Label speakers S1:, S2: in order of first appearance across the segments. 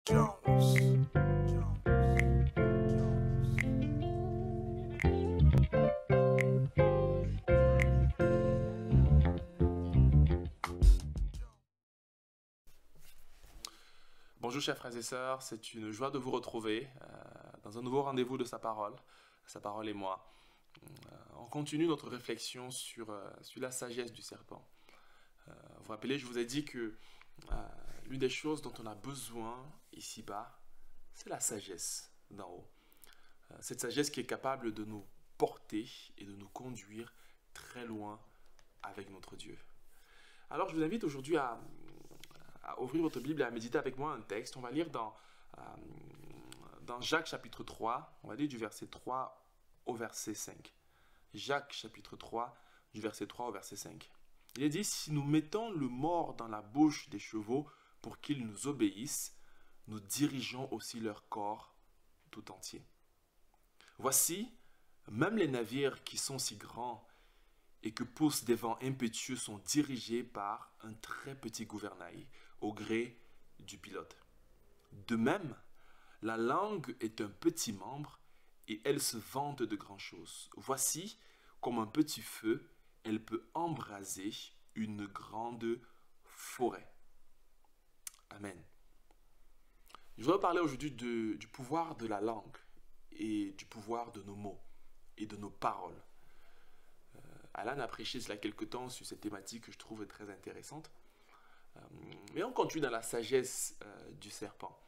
S1: Jones.
S2: Bonjour chers frères et sœurs, c'est une joie de vous retrouver dans un nouveau rendez-vous de sa parole et moi. On continue notre réflexion sur la sagesse du serpent. Vous vous rappelez, je vous ai dit que l'une des choses dont on a besoin ici-bas, c'est la sagesse d'en haut. Cette sagesse qui est capable de nous porter et de nous conduire très loin avec notre Dieu. Alors je vous invite aujourd'hui à ouvrir votre Bible et à méditer avec moi un texte. On va lire dans Jacques chapitre 3, on va lire du verset 3 au verset 5. Jacques chapitre 3, du verset 3 au verset 5. Il est dit, si nous mettons le mors dans la bouche des chevaux pour qu'ils nous obéissent, nous dirigeons aussi leur corps tout entier. Voici, même les navires qui sont si grands et que poussent des vents impétueux sont dirigés par un très petit gouvernail au gré du pilote. De même, la langue est un petit membre et elle se vante de grandes choses. Voici, comme un petit feu, elle peut embraser une grande forêt. Amen. Je voudrais parler aujourd'hui du pouvoir de la langue et du pouvoir de nos mots et de nos paroles. Alan a prêché cela quelque temps sur cette thématique que je trouve très intéressante. Mais on continue dans la sagesse du serpent.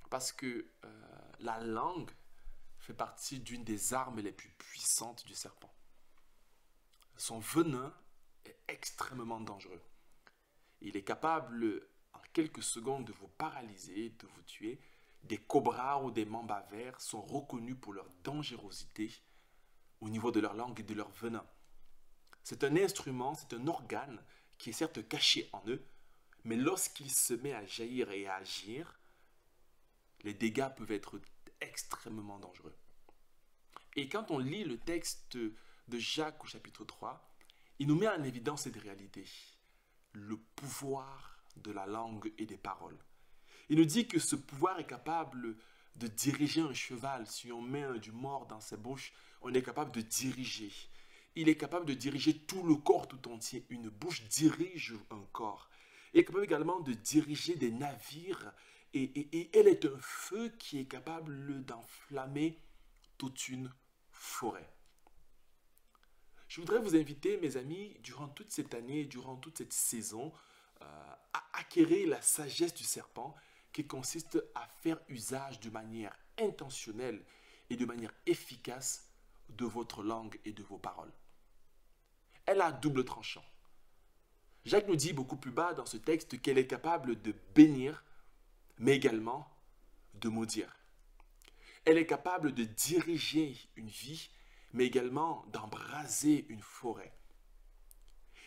S2: Parce que la langue fait partie d'une des armes les plus puissantes du serpent. Son venin est extrêmement dangereux. Il est capable en quelques secondes de vous paralyser, de vous tuer. Des cobras ou des mambas verts sont reconnus pour leur dangerosité au niveau de leur langue et de leur venin. C'est un instrument, c'est un organe qui est certes caché en eux, mais lorsqu'il se met à jaillir et à agir, les dégâts peuvent être extrêmement dangereux. Et quand on lit le texte de Jacques au chapitre 3, il nous met en évidence cette réalité, le pouvoir de la langue et des paroles. Il nous dit que ce pouvoir est capable de diriger un cheval. Si on met du mors dans ses bouches, on est capable de diriger. Il est capable de diriger tout le corps tout entier. Une bouche dirige un corps. Il est capable également de diriger des navires. Et elle est un feu qui est capable d'enflammer toute une forêt. Je voudrais vous inviter, mes amis, durant toute cette année, durant toute cette saison, à acquérir la sagesse du serpent qui consiste à faire usage de manière intentionnelle et de manière efficace de votre langue et de vos paroles. Elle a un double tranchant. Jacques nous dit beaucoup plus bas dans ce texte qu'elle est capable de bénir, mais également de maudire. Elle est capable de diriger une vie, mais également d'embraser une forêt.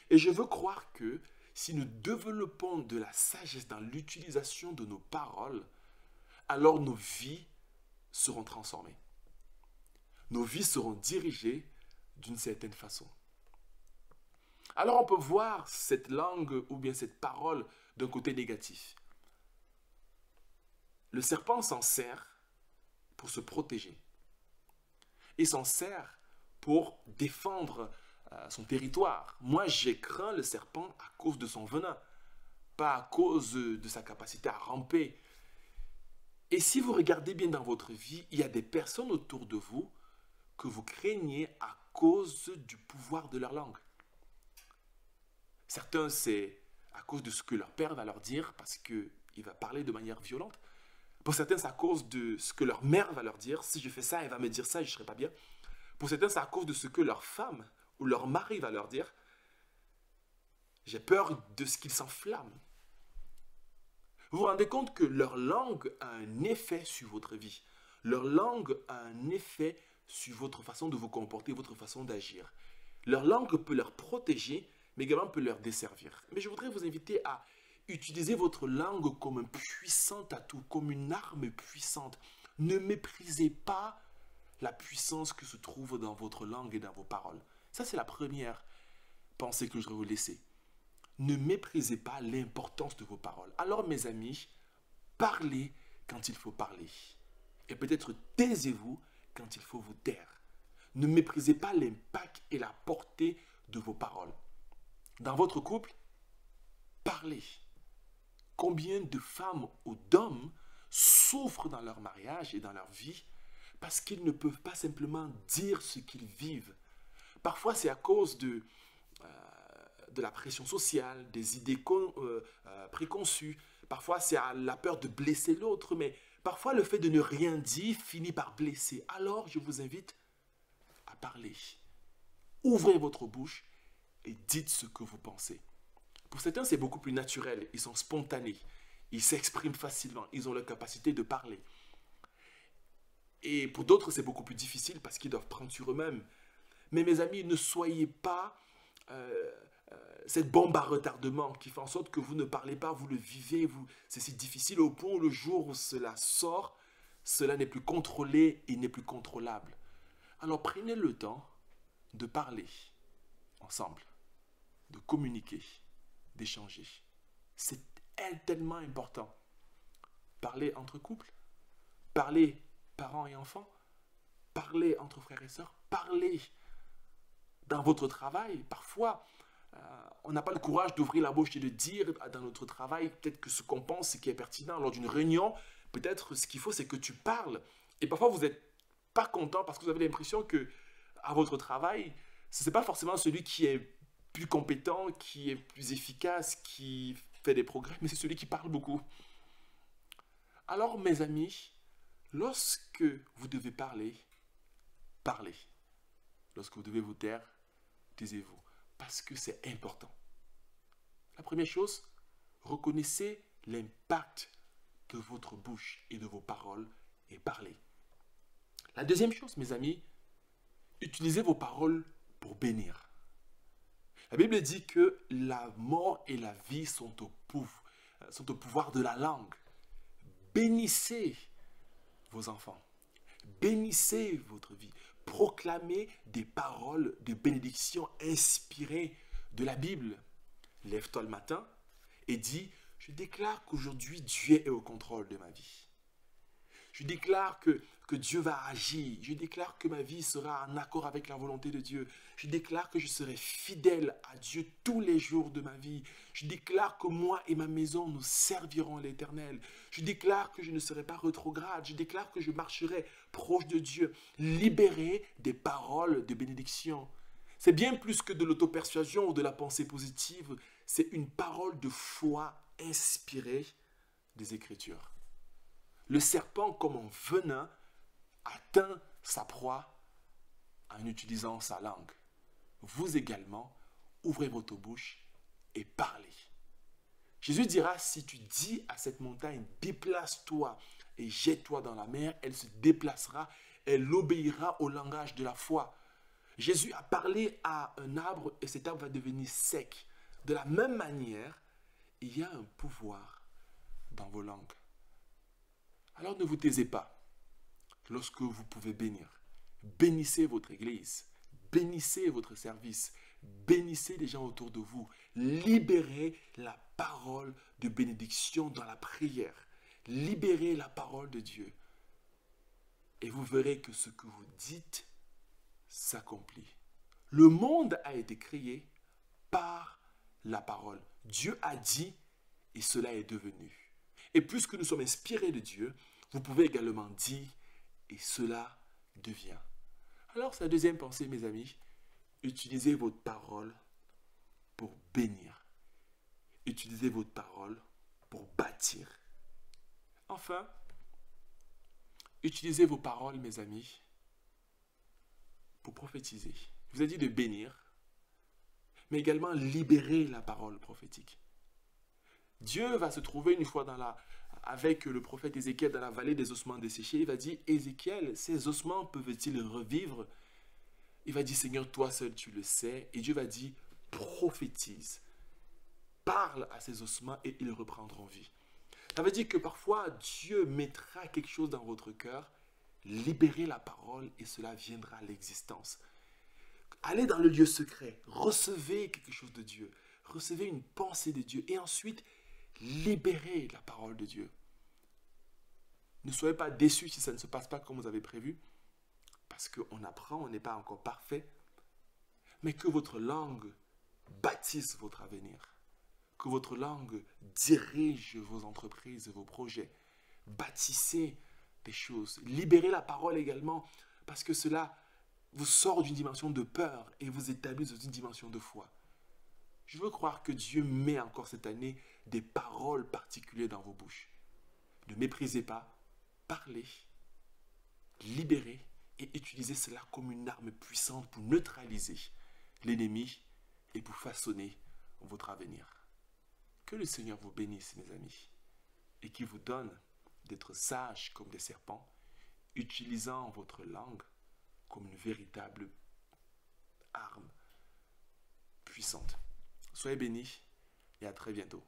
S2: Et je veux croire que si nous développons de la sagesse dans l'utilisation de nos paroles, alors nos vies seront transformées. Nos vies seront dirigées d'une certaine façon. Alors on peut voir cette langue ou bien cette parole d'un côté négatif. Le serpent s'en sert pour se protéger. Il s'en sert pour défendre son territoire. Moi, j'ai craint le serpent à cause de son venin, pas à cause de sa capacité à ramper. Et si vous regardez bien dans votre vie, il y a des personnes autour de vous que vous craignez à cause du pouvoir de leur langue. Certains, c'est à cause de ce que leur père va leur dire, parce qu'il va parler de manière violente. Pour certains, c'est à cause de ce que leur mère va leur dire. Si je fais ça, elle va me dire ça et je ne serai pas bien. Pour certains, c'est à cause de ce que leur femme ou leur mari va leur dire. J'ai peur de ce qu'ils s'enflamment. Vous vous rendez compte que leur langue a un effet sur votre vie. Leur langue a un effet sur votre façon de vous comporter, votre façon d'agir. Leur langue peut leur protéger, mais également peut leur desservir. Mais je voudrais vous inviter à utiliser votre langue comme un puissant atout, comme une arme puissante. Ne méprisez pas la puissance que se trouve dans votre langue et dans vos paroles. Ça, c'est la première pensée que je voudrais vous laisser. Ne méprisez pas l'importance de vos paroles. Alors, mes amis, parlez quand il faut parler. Et peut-être taisez-vous quand il faut vous taire. Ne méprisez pas l'impact et la portée de vos paroles. Dans votre couple, parlez. Combien de femmes ou d'hommes souffrent dans leur mariage et dans leur vie parce qu'ils ne peuvent pas simplement dire ce qu'ils vivent. Parfois, c'est à cause de la pression sociale, des idées préconçues. Parfois, c'est à la peur de blesser l'autre, mais parfois, le fait de ne rien dire finit par blesser. Alors, je vous invite à parler. Ouvrez votre bouche et dites ce que vous pensez. Pour certains, c'est beaucoup plus naturel. Ils sont spontanés. Ils s'expriment facilement. Ils ont la capacité de parler. Et pour d'autres, c'est beaucoup plus difficile parce qu'ils doivent prendre sur eux-mêmes. Mais mes amis, ne soyez pas cette bombe à retardement qui fait en sorte que vous ne parlez pas, vous le vivez. C'est si difficile au point où le jour où cela sort, cela n'est plus contrôlé et n'est plus contrôlable. Alors prenez le temps de parler ensemble, de communiquer, d'échanger. C'est tellement important. Parler entre couples, parler parents et enfants, parler entre frères et sœurs, parler dans votre travail. Parfois, on n'a pas le courage d'ouvrir la bouche et de dire dans notre travail peut-être que ce qu'on pense, ce qui est pertinent. Lors d'une réunion, peut-être ce qu'il faut, c'est que tu parles. Et parfois, vous n'êtes pas content parce que vous avez l'impression que à votre travail, ce n'est pas forcément celui qui est plus compétent, qui est plus efficace, qui fait des progrès, mais c'est celui qui parle beaucoup. Alors, mes amis, lorsque vous devez parler, parlez. Lorsque vous devez vous taire, taisez-vous. Parce que c'est important. La première chose, reconnaissez l'impact de votre bouche et de vos paroles et parlez. La deuxième chose, mes amis, utilisez vos paroles pour bénir. La Bible dit que la mort et la vie sont au pouvoir de la langue. Bénissez vos enfants. Bénissez votre vie. Proclamez des paroles de bénédiction inspirées de la Bible. Lève-toi le matin et dis, je déclare qu'aujourd'hui Dieu est au contrôle de ma vie. Je déclare que Dieu va agir. Je déclare que ma vie sera en accord avec la volonté de Dieu. Je déclare que je serai fidèle à Dieu tous les jours de ma vie. Je déclare que moi et ma maison, nous servirons l'Éternel. Je déclare que je ne serai pas rétrograde. Je déclare que je marcherai proche de Dieu. Libéré des paroles de bénédiction. C'est bien plus que de l'auto-persuasion ou de la pensée positive. C'est une parole de foi inspirée des Écritures. Le serpent, comme un venin, atteint sa proie en utilisant sa langue. Vous également, ouvrez votre bouche et parlez. Jésus dira, si tu dis à cette montagne, déplace-toi et jette-toi dans la mer, elle se déplacera, elle obéira au langage de la foi. Jésus a parlé à un arbre et cet arbre va devenir sec. De la même manière, il y a un pouvoir dans vos langues. Alors ne vous taisez pas lorsque vous pouvez bénir. Bénissez votre église, bénissez votre service, bénissez les gens autour de vous. Libérez la parole de bénédiction dans la prière. Libérez la parole de Dieu. Et vous verrez que ce que vous dites s'accomplit. Le monde a été créé par la parole. Dieu a dit et cela est devenu. Et puisque nous sommes inspirés de Dieu, vous pouvez également dire et cela devient. Alors, c'est la deuxième pensée, mes amis. Utilisez votre parole pour bénir. Utilisez votre parole pour bâtir. Enfin, utilisez vos paroles, mes amis, pour prophétiser. Je vous ai dit de bénir, mais également libérer la parole prophétique. Dieu va se trouver une fois avec le prophète Ézéchiel dans la vallée des ossements desséchés. Il va dire, Ézéchiel, ces ossements peuvent-ils revivre? Il va dire, Seigneur, toi seul tu le sais. Et Dieu va dire, prophétise. Parle à ces ossements et ils reprendront vie. Ça veut dire que parfois, Dieu mettra quelque chose dans votre cœur, libérez la parole et cela viendra à l'existence. Allez dans le lieu secret, recevez quelque chose de Dieu, recevez une pensée de Dieu et ensuite, libérez la parole de Dieu. Ne soyez pas déçus si ça ne se passe pas comme vous avez prévu, parce qu'on apprend, on n'est pas encore parfait, mais que votre langue bâtisse votre avenir, que votre langue dirige vos entreprises, vos projets. Bâtissez des choses, libérez la parole également, parce que cela vous sort d'une dimension de peur et vous établit dans une dimension de foi. Je veux croire que Dieu met encore cette année des paroles particulières dans vos bouches. Ne méprisez pas, parlez, libérez et utilisez cela comme une arme puissante pour neutraliser l'ennemi et pour façonner votre avenir. Que le Seigneur vous bénisse, mes amis, et qu'il vous donne d'être sages comme des serpents, utilisant votre langue comme une véritable arme puissante. Soyez bénis et à très bientôt.